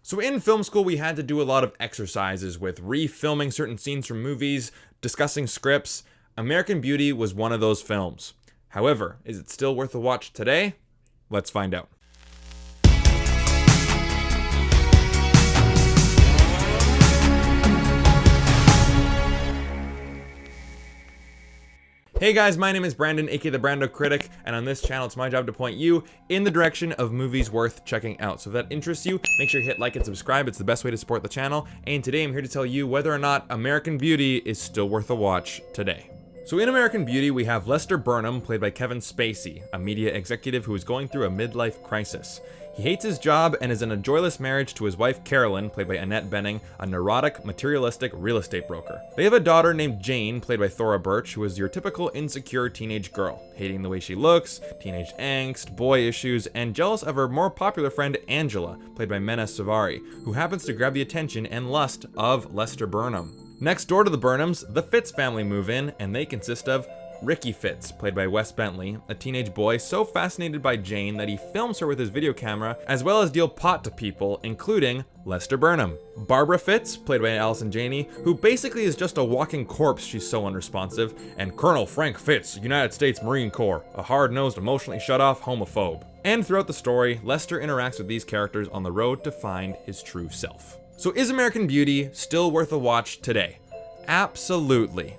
So in film school, we had to do a lot of exercises with refilming certain scenes from movies, discussing scripts. American Beauty was one of those films. However, is it still worth a watch today? Let's find out. Hey guys, my name is Brandon, aka the BrandoCritic, and on this channel it's my job to point you in the direction of movies worth checking out. So if that interests you, make sure you hit like and subscribe. It's the best way to support the channel. And today I'm here to tell you whether or not American Beauty is still worth a watch today. So in American Beauty, we have Lester Burnham, played by Kevin Spacey, a media executive who is going through a midlife crisis. He hates his job and is in a joyless marriage to his wife Carolyn, played by Annette Benning, a neurotic, materialistic real estate broker. They have a daughter named Jane, played by Thora Birch, who is your typical insecure teenage girl, hating the way she looks, teenage angst, boy issues, and jealous of her more popular friend Angela, played by Mena Suvari, who happens to grab the attention and lust of Lester Burnham. Next door to the Burnhams, the Fitz family move in, and they consist of Ricky Fitz, played by Wes Bentley, a teenage boy so fascinated by Jane that he films her with his video camera, as well as deal pot to people, including Lester Burnham. Barbara Fitz, played by Allison Janney, who basically is just a walking corpse, she's so unresponsive, and Colonel Frank Fitz, United States Marine Corps, a hard-nosed, emotionally shut-off homophobe. And throughout the story, Lester interacts with these characters on the road to find his true self. So is American Beauty still worth a watch today? Absolutely.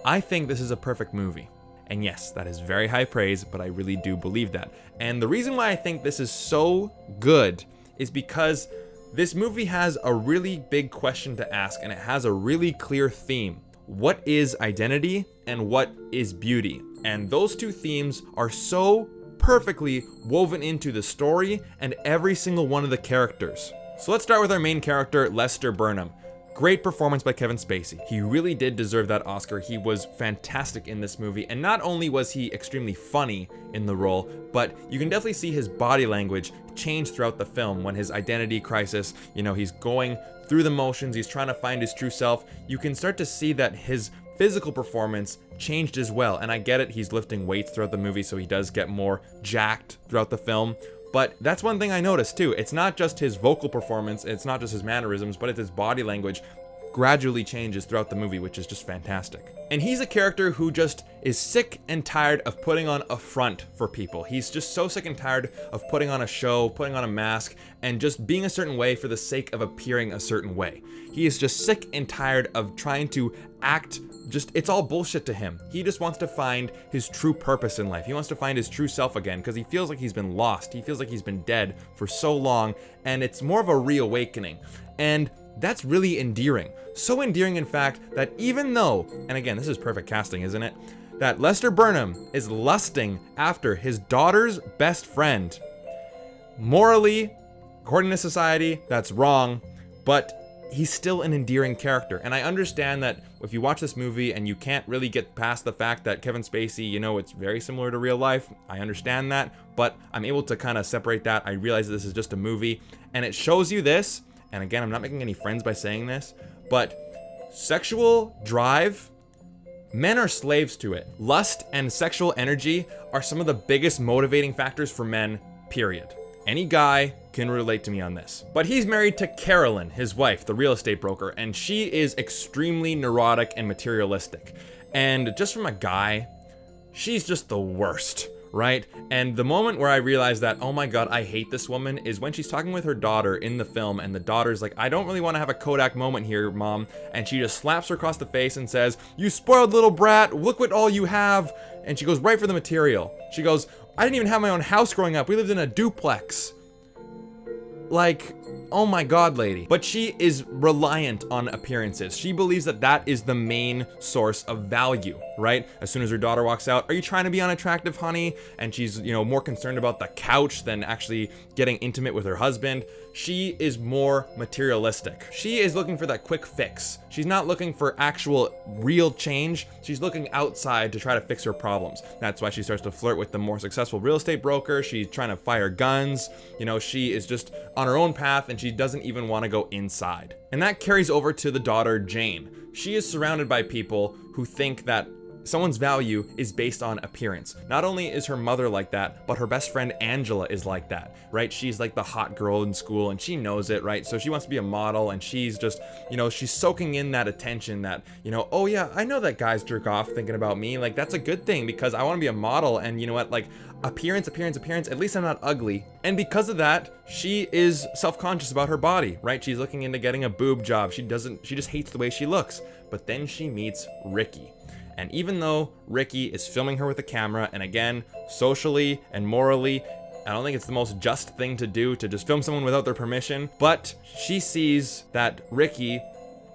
I think this is a perfect movie. And yes, that is very high praise, but I really do believe that. And the reason why I think this is so good is because this movie has a really big question to ask, and it has a really clear theme. What is identity and what is beauty? And those two themes are so perfectly woven into the story and every single one of the characters. So let's start with our main character, Lester Burnham. Great performance by Kevin Spacey. He really did deserve that Oscar. He was fantastic in this movie. And not only was he extremely funny in the role, but you can definitely see his body language change throughout the film when his identity crisis, he's going through the motions, he's trying to find his true self. You can start to see that his physical performance changed as well. And I get it, he's lifting weights throughout the movie, so he does get more jacked throughout the film. But that's one thing I noticed too. It's not just his vocal performance, it's not just his mannerisms, but it's his body language gradually changes throughout the movie, which is just fantastic. And he's a character who just is sick and tired of putting on a front for people. He's just so sick and tired of putting on a show, putting on a mask, and just being a certain way for the sake of appearing a certain way. He is just sick and tired of trying to act it's all bullshit to him. He just wants to find his true purpose in life. He wants to find his true self again because he feels like he's been lost. He feels like he's been dead for so long, and it's more of a reawakening. And that's really endearing. So endearing, in fact, that even though, and again, this is perfect casting, isn't it? That Lester Burnham is lusting after his daughter's best friend. Morally, according to society, that's wrong, but he's still an endearing character. And I understand that if you watch this movie and you can't really get past the fact that Kevin Spacey, it's very similar to real life. I understand that, but I'm able to kind of separate that. I realize that this is just a movie, and it shows you this. And again, I'm not making any friends by saying this, but sexual drive, men are slaves to it. Lust and sexual energy are some of the biggest motivating factors for men, period. Any guy can relate to me on this. But he's married to Carolyn, his wife, the real estate broker, and she is extremely neurotic and materialistic. And just from a guy, she's just the worst, right? And the moment where I realized that, oh my God, I hate this woman, is when she's talking with her daughter in the film, and the daughter's like, I don't really want to have a Kodak moment here, Mom. And she just slaps her across the face and says, you spoiled little brat, look what all you have. And she goes right for the material. She goes, I didn't even have my own house growing up. We lived in a duplex. Like, oh my God, lady. But she is reliant on appearances. She believes that that is the main source of value, right? As soon as her daughter walks out, are you trying to be unattractive, honey? And she's, more concerned about the couch than actually getting intimate with her husband. She is more materialistic. She is looking for that quick fix. She's not looking for actual real change. She's looking outside to try to fix her problems. That's why she starts to flirt with the more successful real estate broker. She's trying to fire guns. She is just on her own path, and she doesn't even want to go inside. And that carries over to the daughter, Jane. She is surrounded by people who think that someone's value is based on appearance. Not only is her mother like that, but her best friend Angela is like that, right? She's like the hot girl in school and she knows it, right? So she wants to be a model and she's just, she's soaking in that attention that, oh yeah, I know that guys jerk off thinking about me. Like, that's a good thing because I want to be a model, and you know what? Like, appearance, at least I'm not ugly. And because of that, she is self-conscious about her body, right? She's looking into getting a boob job. She just hates the way she looks. But then she meets Ricky. And even though Ricky is filming her with a camera, and again, socially and morally, I don't think it's the most just thing to do to just film someone without their permission, but she sees that Ricky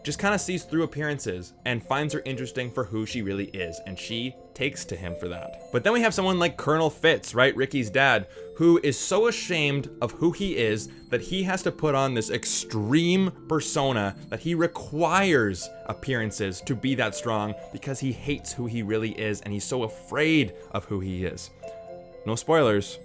just kind of sees through appearances and finds her interesting for who she really is, and she takes to him for that. But then we have someone like Colonel Fitz, right, Ricky's dad, who is so ashamed of who he is that he has to put on this extreme persona that he requires appearances to be that strong because he hates who he really is and he's so afraid of who he is. No spoilers.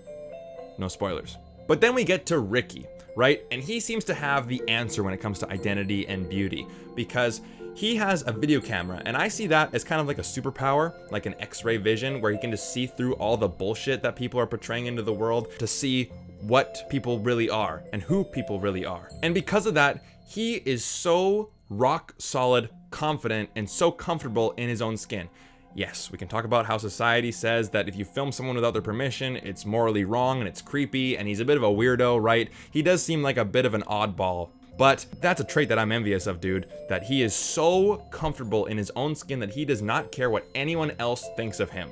No spoilers. But then we get to Ricky, right? And he seems to have the answer when it comes to identity and beauty because he has a video camera, and I see that as kind of like a superpower, like an X-ray vision where he can just see through all the bullshit that people are portraying into the world to see what people really are and who people really are. And because of that, he is so rock solid, confident, and so comfortable in his own skin. Yes, we can talk about how society says that if you film someone without their permission, it's morally wrong and it's creepy, and he's a bit of a weirdo, right? He does seem like a bit of an oddball, but that's a trait that I'm envious of, dude, that he is so comfortable in his own skin that he does not care what anyone else thinks of him.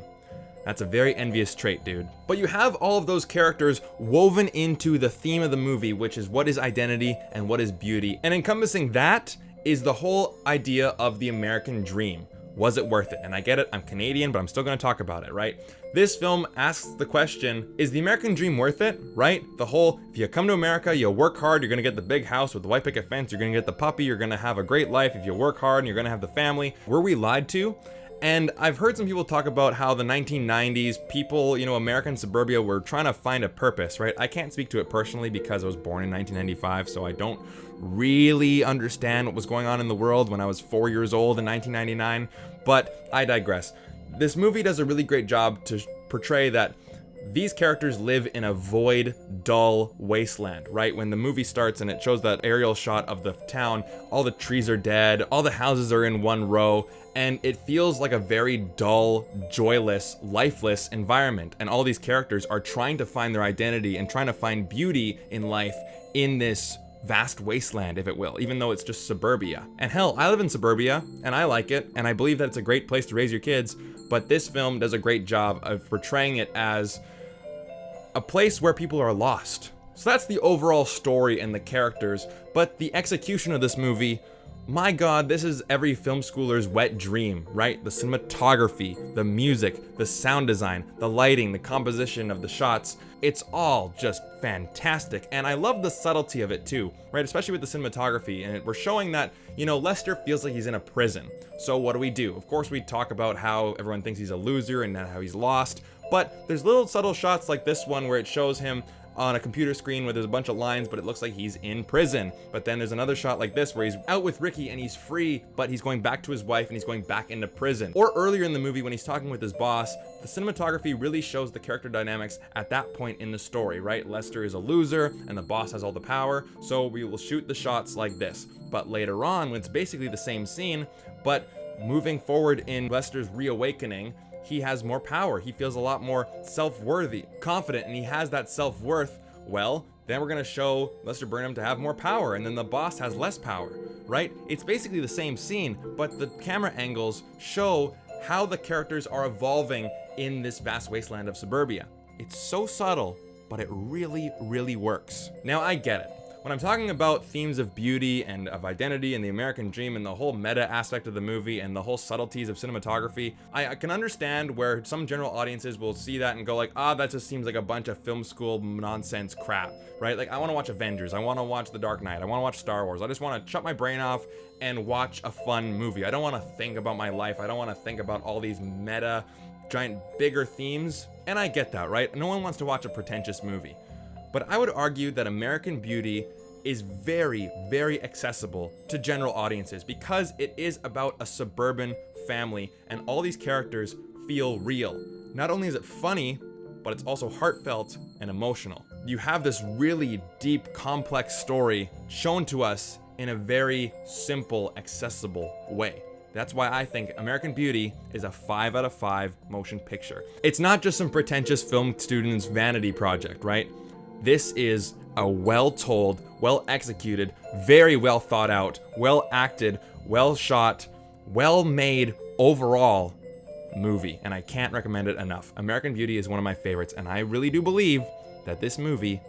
That's a very envious trait, dude. But you have all of those characters woven into the theme of the movie, which is what is identity and what is beauty. And encompassing that is the whole idea of the American dream. Was it worth it? And I get it, I'm Canadian, but I'm still gonna talk about it, right? This film asks the question, is the American dream worth it, right? The whole, if you come to America, you work hard, you're gonna get the big house with the white picket fence, you're gonna get the puppy, you're gonna have a great life if you work hard, and you're gonna have the family. Were we lied to? And I've heard some people talk about how the 1990s people, American suburbia were trying to find a purpose, right? I can't speak to it personally because I was born in 1995, so I don't really understand what was going on in the world when I was 4 years old in 1999, but I digress. This movie does a really great job to portray that these characters live in a void, dull wasteland, right? When the movie starts and it shows that aerial shot of the town, all the trees are dead, all the houses are in one row, and it feels like a very dull, joyless, lifeless environment. And all these characters are trying to find their identity and trying to find beauty in life in this vast wasteland, if it will, even though it's just suburbia. And hell, I live in suburbia and I like it, and I believe that it's a great place to raise your kids, but this film does a great job of portraying it as a place where people are lost. So that's the overall story and the characters, but the execution of this movie, my God, this is every film schooler's wet dream, right? The cinematography, the music, the sound design, the lighting, the composition of the shots, it's all just fantastic. And I love the subtlety of it too, right? Especially with the cinematography. And we're showing that, Lester feels like he's in a prison. So what do? Of course, we talk about how everyone thinks he's a loser and how he's lost, but there's little subtle shots like this one where it shows him on a computer screen where there's a bunch of lines, but it looks like he's in prison. But then there's another shot like this where he's out with Ricky and he's free, but he's going back to his wife and he's going back into prison. Or earlier in the movie when he's talking with his boss, the cinematography really shows the character dynamics at that point in the story, right? Lester is a loser and the boss has all the power, so we will shoot the shots like this. But later on, when it's basically the same scene, but moving forward in Lester's reawakening, he has more power. He feels a lot more self-worthy, confident, and he has that self-worth. Well, then we're gonna show Lester Burnham to have more power, and then the boss has less power, right? It's basically the same scene, but the camera angles show how the characters are evolving in this vast wasteland of suburbia. It's so subtle, but it really, really works. Now, I get it. When I'm talking about themes of beauty and of identity and the American dream and the whole meta aspect of the movie and the whole subtleties of cinematography, I can understand where some general audiences will see that and go like, that just seems like a bunch of film school nonsense crap, right? Like, I want to watch Avengers, I want to watch The Dark Knight, I want to watch Star Wars, I just want to shut my brain off and watch a fun movie. I don't want to think about my life, I don't want to think about all these meta, giant, bigger themes, and I get that, right? No one wants to watch a pretentious movie. But I would argue that American Beauty is very, very accessible to general audiences because it is about a suburban family, and all these characters feel real. Not only is it funny, but it's also heartfelt and emotional. You have this really deep, complex story shown to us in a very simple, accessible way. That's why I think American Beauty is a 5 out of 5 motion picture. It's not just some pretentious film student's vanity project, right? This is a well-told, well-executed, very well thought out, well-acted, well-shot, well-made overall movie, and I can't recommend it enough. American Beauty is one of my favorites, and I really do believe that this movie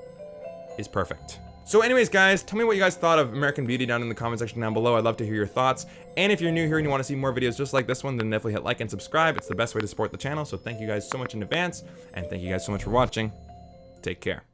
is perfect. So anyways, guys, tell me what you guys thought of American Beauty down in the comment section down below. I'd love to hear your thoughts. And if you're new here and you want to see more videos just like this one, then definitely hit like and subscribe. It's the best way to support the channel. So thank you guys so much in advance, and thank you guys so much for watching. Take care.